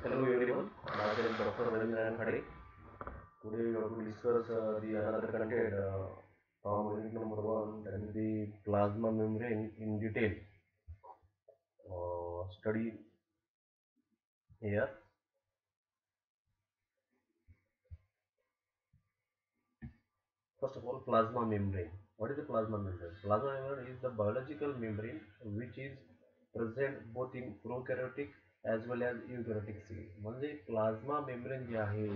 Hello everyone, myself Dr. Ravindran Khade. Today we are going to discuss the another content from unit number one, that is the plasma membrane in detail. Study here. First of all, plasma membrane. What is the plasma membrane? Plasma membrane is the biological membrane which is present both in prokaryotic as well as eukaryotic cell. म्हणजे plasma membrane जे आहे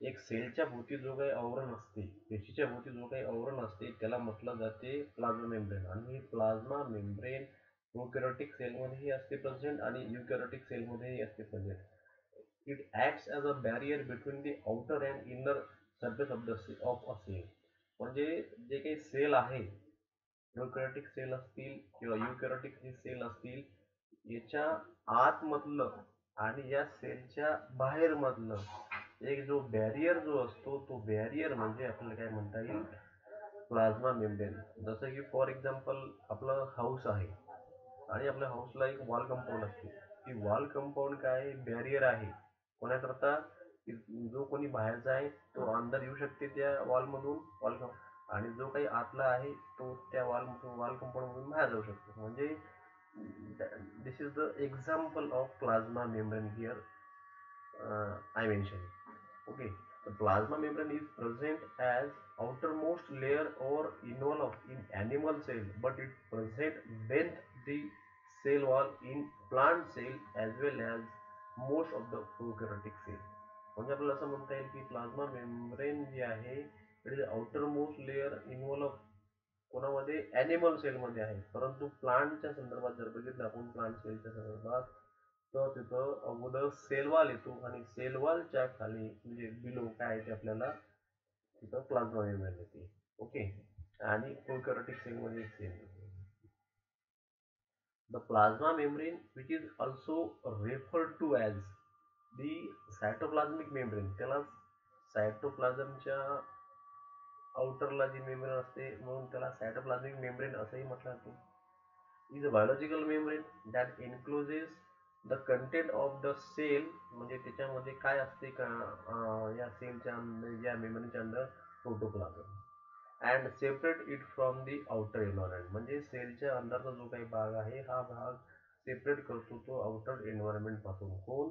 एक सेलच्या भोवती जो काही आवरण असते, पेशीच्या भोवती जो काही आवरण असते त्याला म्हटलं जाते प्लाझ्मा मेम्ब्रेन. आणि ही प्लाझ्मा मेम्ब्रेन प्रोकॅरियोटिक सेलमध्येही असते प्रेझेंट आणि युकॅरियोटिक सेलमध्येही असते present. It acts as a barrier between the outer and inner surface of a cell. म्हणजे जे काही सेल आहे, प्रोकॅरियोटिक सेल असतील किंवा युकॅरियोटिक सेल असतील, याच्या आतमधलं आणि या सेलच्या बाहेर मधलं एक जो बॅरियर जो असतो, तो बॅरियर म्हणजे आपल्याला काय म्हणता येईल, प्लाझ्मा मेम्ब्रेन. जसं की फॉर एक्झाम्पल आपलं हाऊस आहे आणि आपल्या हाऊसला एक वॉल कंपाऊंड असते. ती वॉल कंपाऊंड काय बॅरियर आहे कोणाकरता, जो कोणी बाहेरचा आहे तो अंदर येऊ शकते त्या वॉलमधून, आणि जो काही आतला आहे तो त्या वॉल कंपाऊंड मधून बाहेर जाऊ शकतो. म्हणजे this is the example of plasma membrane here I mentioned. Okay, the plasma membrane is present as outermost layer or envelope in animal cell, but it present beneath the cell wall in plant cell as well as most of the prokaryotic cell. म्हणजे आपल्याला असं म्हणता येईल की plasma membrane जे आहे it is outer most layer involve कोणामध्ये animal सेलमध्ये आहे, परंतु प्लांटच्या संदर्भात जर बघितलं आपण प्लांट सेलच्या संदर्भात, तर तिथं अगोदर सेलवॉल येतो आणि सेलवॉलच्या खाली म्हणजे बिलो काय आहे ते आपल्याला तिथं प्लाझ्मा मेम्ब्रेन येते. ओके, आणि प्रोकॅरियोटिक सेलमध्ये sale. The plasma membrane, which is also referred to as the cytoplasmic membrane, त्याला सायटोप्लाझमच्या आउटरला जी मेम्ब्रेन असते म्हणून त्याला सायटोप्लाझमिक मेम्ब्रेन असंही म्हटलं जाते. Is a biological membrane that encloses the content of the cell. म्हणजे त्याच्यामध्ये काय असते का, या सेलच्या या मेम्ब्रेनच्या अंदर protoplasm and separate it from the outer environment. म्हणजे सेलच्या अंदरचा जो काही भाग आहे हा भाग सेपरेट करतो तो आउटर एन्व्हायरमेंट पासून. कोण,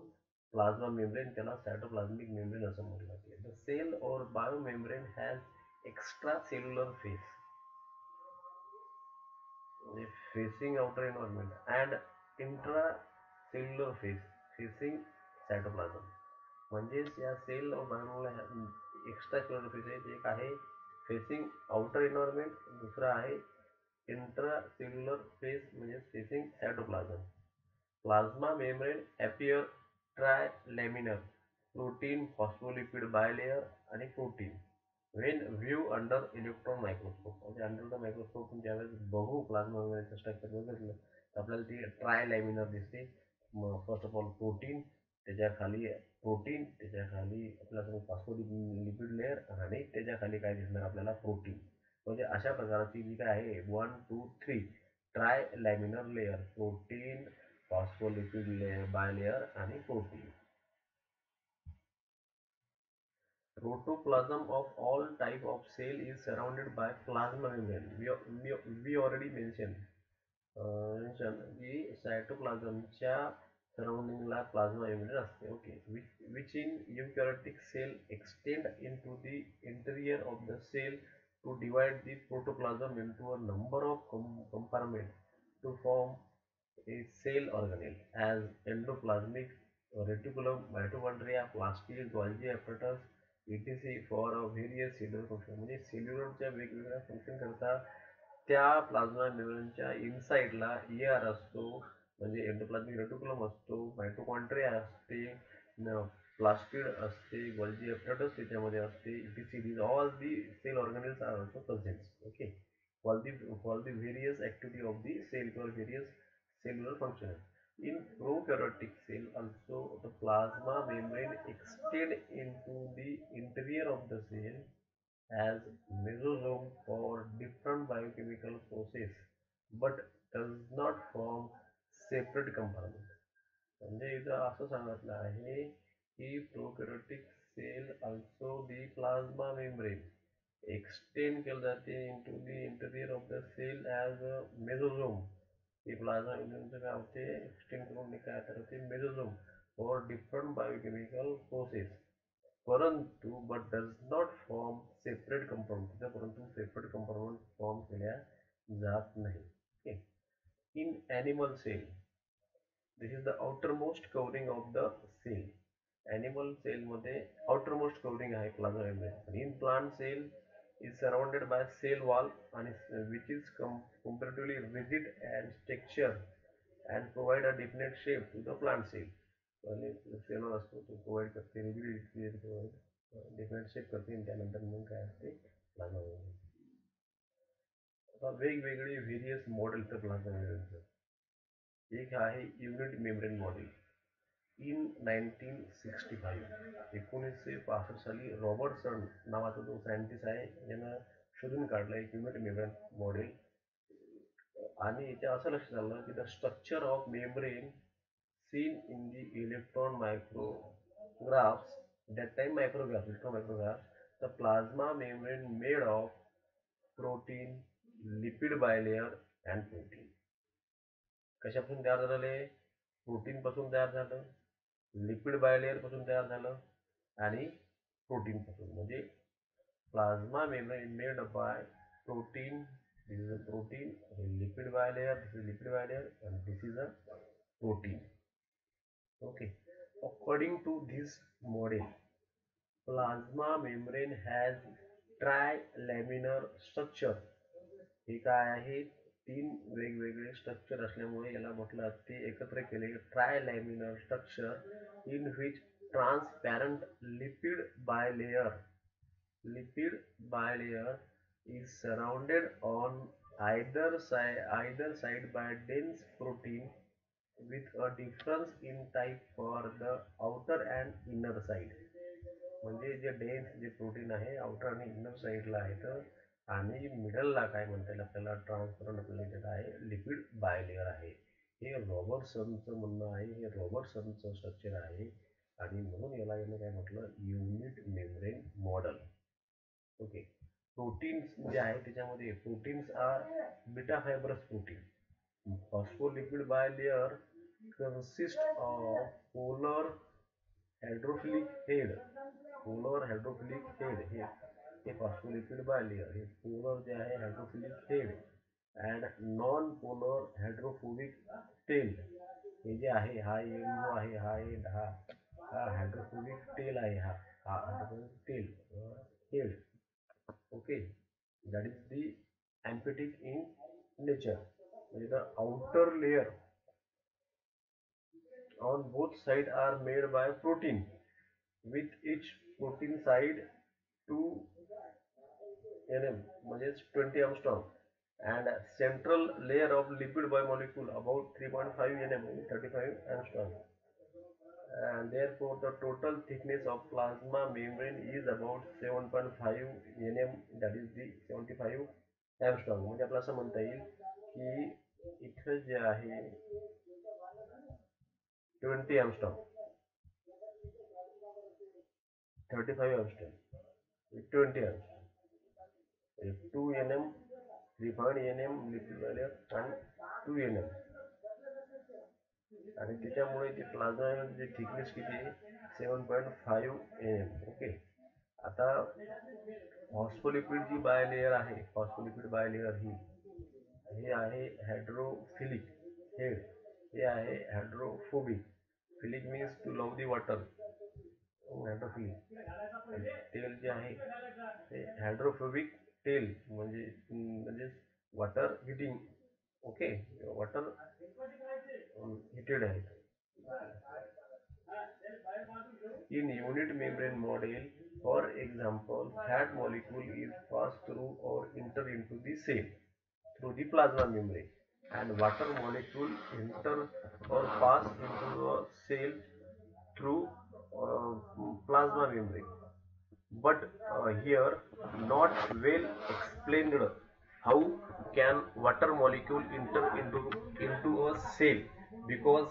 प्लाझ्मा मेम्ब्रेन, त्याला सायटोप्लाझमिक मेम्ब्रेन असं म्हटलं जाते. द सेल और bio membrane has extra cellular face facing outer environment and intracellular phase facing cytoplasm. म्हणजेच या सेल एक्स्ट्रा सेल्युलर फेस आहेत. एक आहे फेसिंग आउटर एन्व्हायरमेंट, दुसरा आहे इंट्रासेल्युलर फेस म्हणजे facing cytoplasm. Plasma membrane appear trilaminar protein phospholipid bilayer आणि protein when view under electron microscope. म्हणजे अंडर द मायक्रोस्कोप ज्यावेळेस बघू प्लाझ्मा मेम्ब्रेनचं स्ट्रक्चर बघितलं तर आपल्याला ती ट्रायलॅमिनर दिसते. फर्स्ट ऑफ ऑल प्रोटीन, त्याच्या खाली प्रोटीन, त्याच्या खाली आपल्याला फॉस्फोलिपिड लेअर आणि त्याच्या खाली काय दिसणार आपल्याला, प्रोटीन. म्हणजे अशा प्रकारची जी काय आहे 1 2 3 trilaminar layer, protein, phospholipid layer, bilayer आणि protein. Protoplasm of all type of cell is surrounded by plasma membrane. We already mentioned की सायटोप्लाझमच्या सराउंडिंगला प्लाझ्मा मेम्ब्रेन असते. Okay, which in eukaryotic cell extend into the interior of the cell to divide the protoplasm into a number of compartments to form a cell organelle as endoplasmic reticulum, mitochondria, plastid, Golgi apparatus, etc. for a various cellular function. म्हणजे सेल्युलरच्या वेगवेगळ्या function करता त्या plasma मेम्ब्रेनच्या इनसाइडला ER असतो, म्हणजे endoplasmic reticulum असतो, mitochondria असते, plastid असते, Golgi apparatus त्याच्यामध्ये असते, etc. All the cell organelles are also present. Okay, for the various activity of the cell or various cellular function. In prokaryotic cell also the plasma membrane extend into the interior of the cell as mesosome for different biochemical process but does not form separate compartment. म्हणजे इथं असं सांगितलं आहे की प्रोकॅरियोटिक sale also the plasma membrane extend केलं जाते into the interior of the cell as a mesosome. हे plasma मेम्ब्रेनचं काय होते, एक्सटेंड करून काय तर ते mesosome for different biochemical process, परंतु but does not form separate compound, परंतु सेपरेट कंपाऊंड फॉर्म केल्या जात नाही. Okay. In animal cell this is the outermost covering of the cell. Animal cell मध्ये outermost covering आहे plasma membrane. In plant cell is surrounded by cell wall and which is comparatively rigid and texture and provide a definite shape to the plant cell. आणि sale असतो तो provide करते rigidity, different shape करते, त्यानंतर मग काय असते plasma membrane. आता वेगवेगळे व्हेरियस मॉडेल तर प्लाझ्मा मेम्ब्रेनचं. एक आहे युनिट मेम्ब्रेन मॉडेल. इन 1965 1965 साली रॉबर्टसन नावाचा जो सायंटिस्ट आहे यानं शोधून काढलं एक युनिट मेम्ब्रेन मॉडेल. आणि याच्या असं लक्षात आलं की the structure of membrane seen in the electron micrographs, that time micrographs, electron micrographs, the plasma membrane made of protein, lipid bilayer and protein. कशापासून तयार झाले? प्रोटीन पासून तयार झालं, लिपिड बायलेयर पासून तयार झालं आणि प्रोटीन पासून. म्हणजे plasma membrane made by protein, this is a protein, lipid bilayer, this is lipid bilayer and this is a protein. Okay. According to this model, plasma membrane has trilaminar structure. हे काय आहे, तीन वेगवेगळे structure असल्यामुळे याला म्हटलं ते एकत्र केले trilaminar structure in which transparent lipid bilayer is surrounded on either side by dense protein with a difference in type for the outer and inner side. म्हणजे जे डेन्स जे प्रोटीन आहे आउटर आणि इनर साईडला आहेत आणि मिडलला काय म्हणता येईल आपल्याला ट्रान्सपरंट आपल्याला आहे लिपिड बायलेयर आहे. हे रॉबर्टसनचं म्हणणं आहे, हे रॉबर्टसनचं स्ट्रक्चर आहे आणि म्हणून याला काय म्हटलं unit membrane model. Okay. Proteins जे आहे त्याच्यामध्ये proteins are beta fibrous protein. Phospholipid bilayer consist of polar hydrophilic head. हे फॉस्फोलिपिड बायलेयर हे पोलर जे आहे hydrophilic head and non polar hydrophobic tail. हे जे आहे हा एन जो आहे हा हायड्रोफोबिक टेल आहे, हा hydrophobic tail head. Okay, that is the amphitic in nature. The outer layer on both sides are made by protein, with each protein side 2 nm, which is 20 angstrom, and central layer of lipid biomolecule about 3.5 nm, 35 angstrom. And therefore the total thickness of plasma membrane is about 7.5 nm, that is the 75 angstrom. म्हणजे आपलं असं म्हणता येईल की इथं जे आहे 20 angstrom, 35 angstrom, 20 angstrom, 2 nm, 3.5 nm lipid layer and 2 nm. आणि त्याच्यामुळे ते प्लाझ्माची थिकनेस किती आहे 7.5 nm. ओके. आता फॉस्फोलिपिड जी बायलेयर आहे, फॉस्फोलिपिड बायलेयर हे आहे हायड्रोफिलिक हेड, हे आहे hydrophobic. Philic means to love the water, hydrophilic. Tail जे आहे ते हायड्रोफोबिक टेल म्हणजे water hating. Okay. Water heated आहे. In unit membrane model, for example, fat molecule is passed through or enter into the cell through the plasma membrane, and water molecule enter or pass into the cell through plasma membrane. But here not well explained how can water molecule enter into a cell, because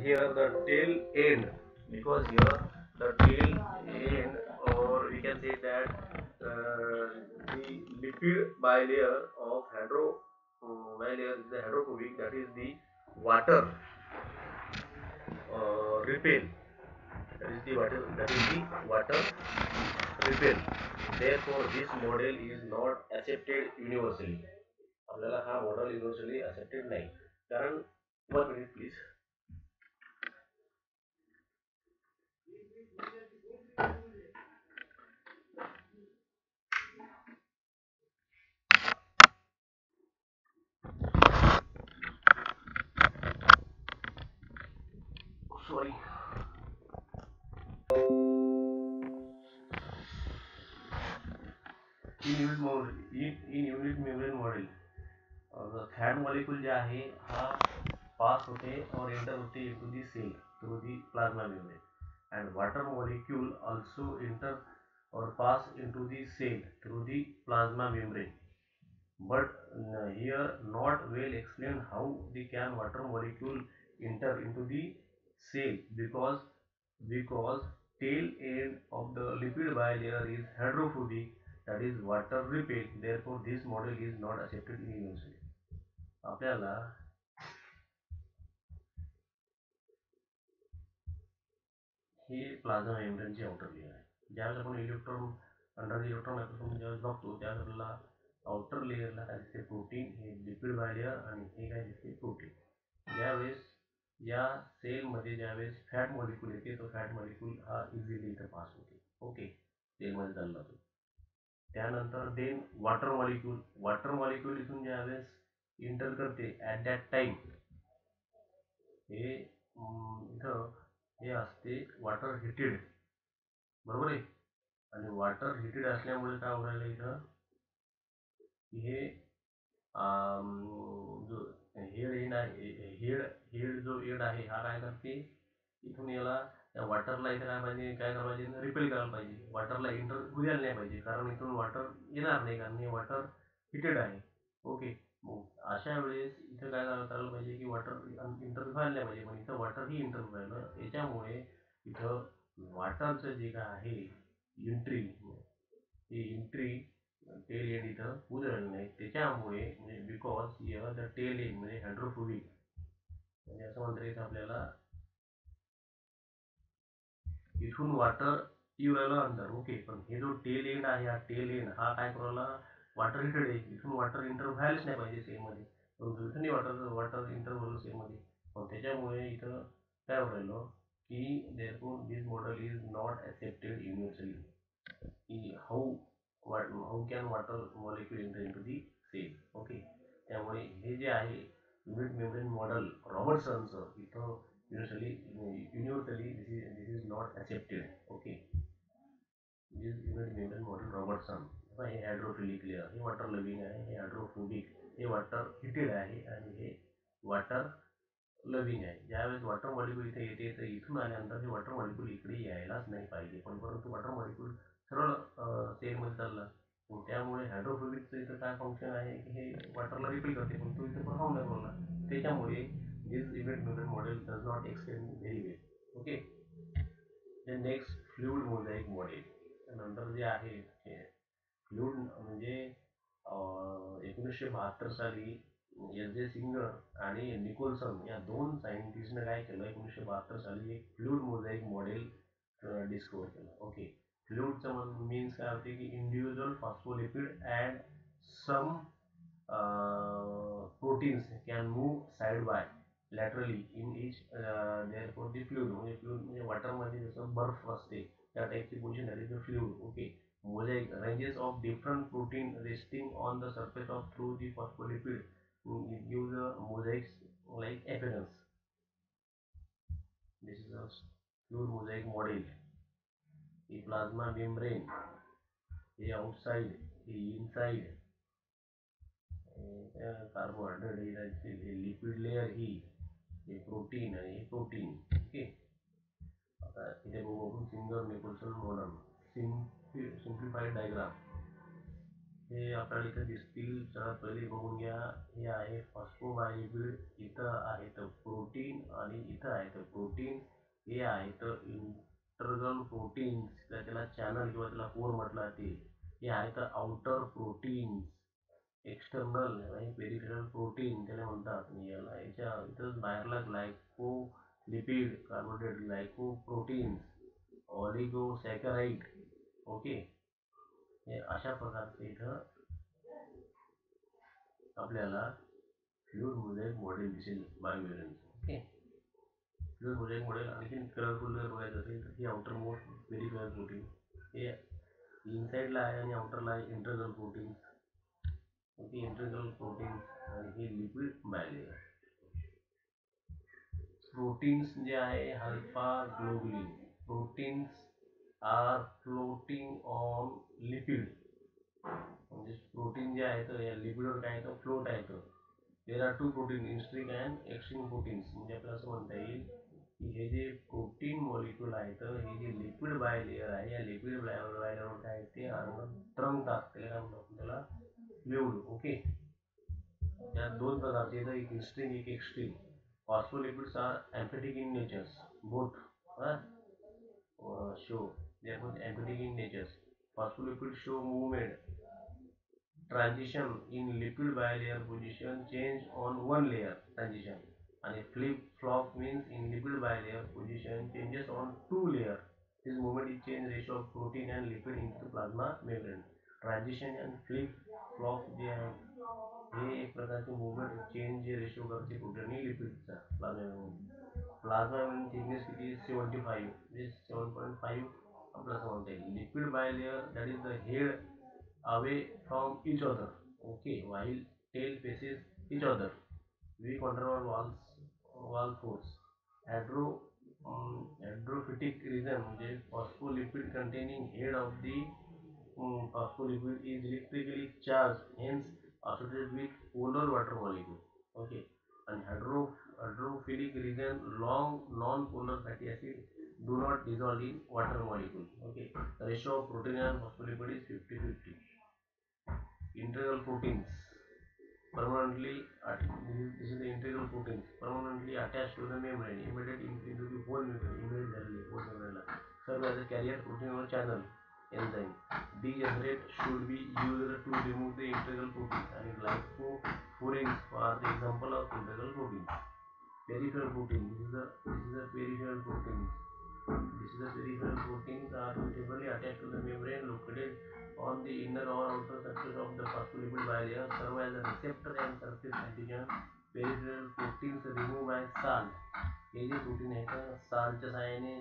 here the tail end, because here the tail end, or we can say that the lipid bilayer of hydro bilayer is the hydrophobic, that is the water repel, that is the water repel. Therefore this model is not accepted universally. आपल्याला हा model universally accepted नाही, कारण 1 minute please. Sorry. in unit membrane model fat molecule जे आहे हा pass होते और enter होते into the cell through the plasma membrane, and water molecule also enter or pass into the cell through the plasma membrane. But here not well explained how the can water molecule enter into the cell, because tail end of the lipid bilayer is hydrophobic, that is water repel. Therefore this model is not accepted universally. आपल्याला हे plasma मेम्ब्रेनची outer layer आहे. ज्यावेळेस आपण electron under electron microscope ज्यावेळेस बघतो त्यावेळेस आपल्याला outer लेयरला काय दिसते, प्रोटीन, हे लिपिड बायलेयर, आणि हे काय दिसते, प्रोटीन. ज्यावेळेस या सेलमध्ये ज्यावेळेस फॅट मॉलिक्यूल येते तो फॅट मॉलिक्यूल हा इझिली इथं पास होते. ओके, सेलमध्ये चालला तो. त्यानंतर देन वॉटर मॉलिक्यूल इथून ज्यावेळेस इंटर करते ॲट दॅट टाइम हे इथं हे असते वॉटर हिटेड, बरोबर आहे. आणि वॉटर हिटेड असल्यामुळे काय होऊ राहिलं इथं, हे जो हेड एंड आहे, हेड जो एंड आहे हा काय करते, इथून याला त्या वॉटरला इथे काय पाहिजे, काय करायला पाहिजे, रिपेल करायला पाहिजे. वॉटरला इंटर द्यायला नाही पाहिजे, कारण इथून वॉटर येणार नाही, कारण हे वॉटर हिटेड आहे. ओके, मग अशा वेळेस इथं काय करायला पाहिजे की वॉटर इंटर व्हायला नाही पाहिजे, पण इथं वॉटर ही इंटर व्हायलं. याच्यामुळे इथं वॉटरचं जे काय आहे एंट्री, ही एंट्री टेल एंड इथं उधळलं नाही. त्याच्यामुळे म्हणजे because here the tail end म्हणजे हायड्रोफोबिक, म्हणजे असं म्हणता येतं आपल्याला इथून वॉटर येऊ राहिलं अंदर. ओके, पण हे जो टेल एंड आहे, हा टेल एंड हा काय करायला, वॉटर हिटेड आहे, इथून वॉटर इंटर व्हायलाच नाही पाहिजे सेलमध्ये, पण इथूनही वॉटर इंटर होईल सेलमध्ये. पण त्याच्यामुळे इथं काय होऊ राहिलं की therefore this model is not accepted universally, की how can water molecule enter into the cell. Okay, त्यामुळे हे जे आहे युनिट मेम्ब्रेन मॉडेल रॉबर्टसनचं इथं universally this is not accepted. Okay, this unit membrane model Robertson, हे हायड्रोफिलिक लेअर, हे water loving आहे, हे हायड्रोफोबिक, हे वॉटर हिटेड आहे, आणि हे वॉटर लविंग आहे. ज्यावेळेस वॉटर मॉलिक्यूल इथे येते तर इथून आल्यानंतर हे वॉटर मॉलिक्यूल इकडे यायलाच नाही पाहिजे, पण परंतु वॉटर मॉलिक्यूल सरळ सेलमध्ये चालला. त्यामुळे हायड्रोफोबिकचं इथं काय फंक्शन आहे की हे वॉटरला रिपेल करते, पण तो इथं परफॉर्म नाही करला. त्याच्यामुळे this event membrane model does not explain very well. Okay, ते नेक्स्ट फ्लुइड मोझॅइक मॉडेल. नंतर जे आहे फ्लुइड म्हणजे 1972 साली एस जे सिंगर आणि निकोलसन या दोन सायंटिस्टने काय केलं, 1972 साली एक फ्लुइड मोझॅइक मॉडेल डिस्कवर केलं. ओके, फ्लुइडचं मीन्स काय होते की individual phospholipid and some proteins can move side by laterally in each therefore the fluid, म्हणजे फ्लुइड म्हणजे वॉटरमध्ये जसं बर्फ असते त्या टाईपची पोझिशन आहे the fluid. Okay, mosaic ranges of different protein resting on the surface of through the phospholipid, it gives a mosaic like appearance. This is a fluid mosaic model. The plasma membrane, the outside, the inside, carbohydrate हे lipid layer, ही हे protein आणि हे protein. Okay, आता इथे बघू आपण Singer Nicolson model simplified diagram. हे आपल्याला इथं दिसतील. सर्वात पहिले बघून घ्या. हे आहे फॉस्फोबायलिपिड, इथं आहेत प्रोटीन आणि इथं आहेत प्रोटीन. हे आहेत इंटर्नल प्रोटीन्स, त्याला चॅनल किंवा त्याला कोर म्हटलं जाते. हे आहेत आउटर प्रोटीन्स, एक्सटर्नल आणि पेरिफेरल प्रोटीन त्याला म्हणतात. याला याच्या इथं बाहेरला glycolipid, carbohydrate, glycoproteins, oligosaccharide. Okay, हे अशा प्रकारचे इथं आपल्याला फ्लूइड मोझॅइक मॉडेल दिसेल बायोमेम्ब्रेनचं. ओके, फ्लूइड मोझॅइक मॉडेल आणखी कलरफुल जर बघायचं असेल तर ही आउटर मोस्ट पेरिफेरल प्रोटीन, हे इनसाइडला आहे आणि आउटरला आहे internal protein. Okay, internal protein आणि हे लिपिड बायलेयर. प्रोटीन्स जे आहे alpha globulin, proteins are floating on lipid. म्हणजे प्रोटीन जे आहे तर या लिपिडवर काय येतं, फ्लोट आहे. There are two protein, intrinsic and extrinsic proteins. म्हणजे आपल्याला असं म्हणता येईल की हे जे प्रोटीन मॉलिक्यूल आहे तर हे जे लिपिड बाय लेयर आहे, या लिपिड बाय लेअरवर काय ते तरंगतात. त्याला काय म्हणतो आपण, त्याला फ्लुइड. ओके, या दोन प्रकारचे आहेत, एक इन्स्ट्रिक एक extrinsic. Phospholipids are amphipathic in natures, both show, they are both empathetic in nature. Phospholipids show movement, transition in lipid bilayer position, change on one layer transition, and a flip flop means in lipid bilayer position changes on two layer. This movement is change ratio of protein and lipid into the plasma membrane. Transition and flip flop जे आहे हे एक प्रकारचे movement change ratio करते protein आणि लिपिडचा plasma membrane. Plasma membrane thickness किती, 75, म्हणजे 7.5 आपल्याला असं म्हणता येईल. Lipid bilayer that is the head away from each other. Okay, while tail faces each other. Weak underwall wall force. Hydro hydrophytic region म्हणजे phospholipid containing head of the phospholipid is electrically charged, hence associated with polar water molecule. Okay, and hydrophilic region, long non-polar fatty acid do not dissolve in water molecule. Okay, the ratio of protein and phospholipid is 50-50. Internal proteins permanently this is the integral proteins permanently attached to the membrane, embedded into the whole membrane, embedded whole membrane, serve as a carrier protein or channel enzyme. Degenerate should be used to remove the integral proteins, and glycophorins are the example of integral proteins. Peripheral protein, this is the peripheral protein. This is the peripheral proteins are temporarily attached to the membrane located on the inner or outer surface of the phospholipid bilayer, serve as a receptor and surface antigen. Peripheral proteins remove by salt. हे जे protein आहे तर साल्टच्या सहाय्याने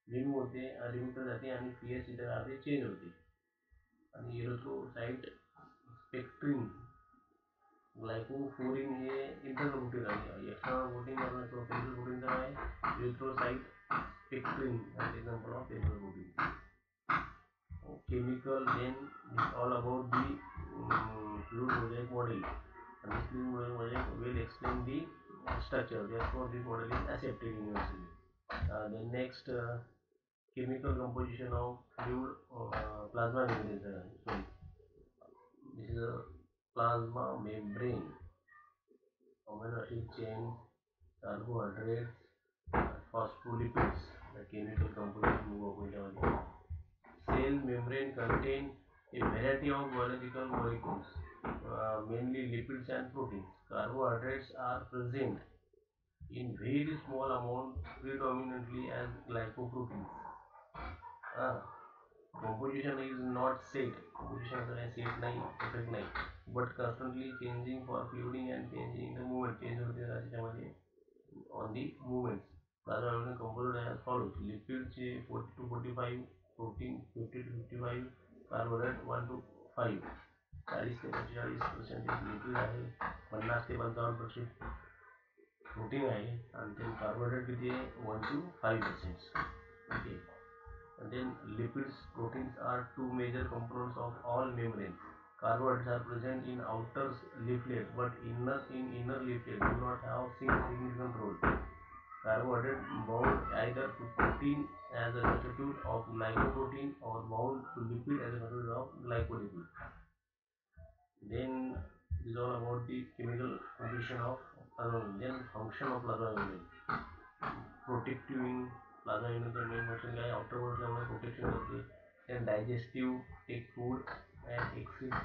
remove होते, remove जाते आणि pH तिथे राहते, चेंज होते. आणि इरिथ्रोसाइट स्पेक्ट्रिन, ग्लायकोफोरिन हे इंटरनल प्रोटीन आहे. एक्सटर्नल प्रोटीन आपण पेरिफेरल प्रोटीनचं आहे erythrocyte spectrin, an example of peripheral protein. Chemical, then it's all about the fluid mosaic model, and this fluid mosaic will explain the structure. Therefore this model is accepted universally. The next chemical composition of fluid plasma membrane. Sorry, this is a plasma membrane. Amino acid chain, carbohydrates, phospholipids. The chemical composition move up. Cell membrane contain a variety of biological molecules, mainly lipids and proteins. Carbohydrates are present in very small amount, predominantly as glycoproteins. Uh, Composition is not set. Composition is set नाही, perfect नाही, but constantly changing for fluiding and changing the movement. Change होते त्याच्यामध्ये on the movements. Plasma composed as follows: lipids 40 to 45, protein 50 to 55, carbohydrate 1 to 5. 40 ते 45% lipid आहे, 50 ते 55% protein आहे, आणि then carbohydrate किती आहे, 1 to 5%. Okay, and then lipids, proteins are two major components of all membranes. Carbohydrates are present in outer leaflet, but inner leaflet do not have significant role. Carbohydrate bound either to protein as a substitute of glycoprotein or bound to lipid as a substitute of glycolipid. Then this is all about the chemical composition of plasma membrane. Then function of plasma membrane. Protective in plasma membrane main function काय outermost level protection करते. Then digestive, take food and excrete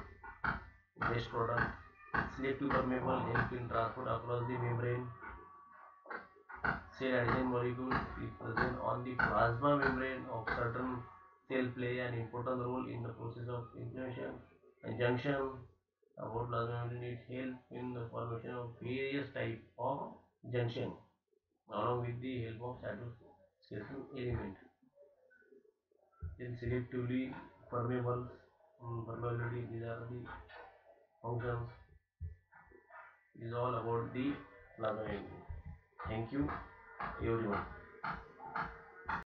waste product. Selective permeable, help in transport across the membrane. Cell adhesion molecule is present on the plasma membrane of certain cell play an important role in the process of inflammation and junction. About plasma membrane, it helps in the formation of various type of junction along with the help of cytoskeleton element. Then selectively permeable, permeability, these are the functions. This is all about the plasma membrane. Thank you everyone.